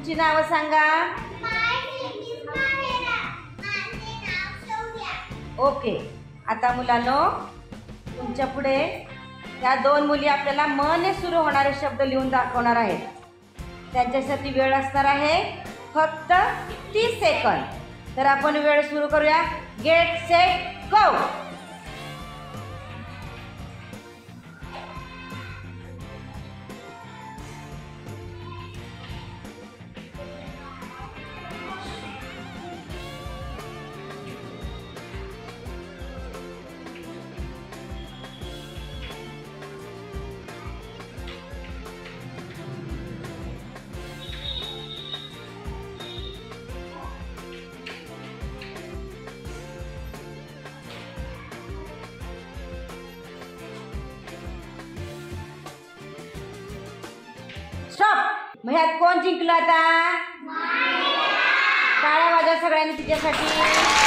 तुमची नावं सांगा. ओके. आता मुलांनो, तुमच्या पुढे ह्या दोन मुली आपल्याला म ने सुरू होणारे शब्द लिहून दाखवणार आहेत. त्यांच्यासाठी वेळ असणार आहे फक्त 30 सेकंद. तर आपण वेळ सुरू करूया. Get set go. स्टॉप. मग ह्यात कोण जिंकलं आता? टाळ्या वाजवा सगळ्यांनी तिच्यासाठी.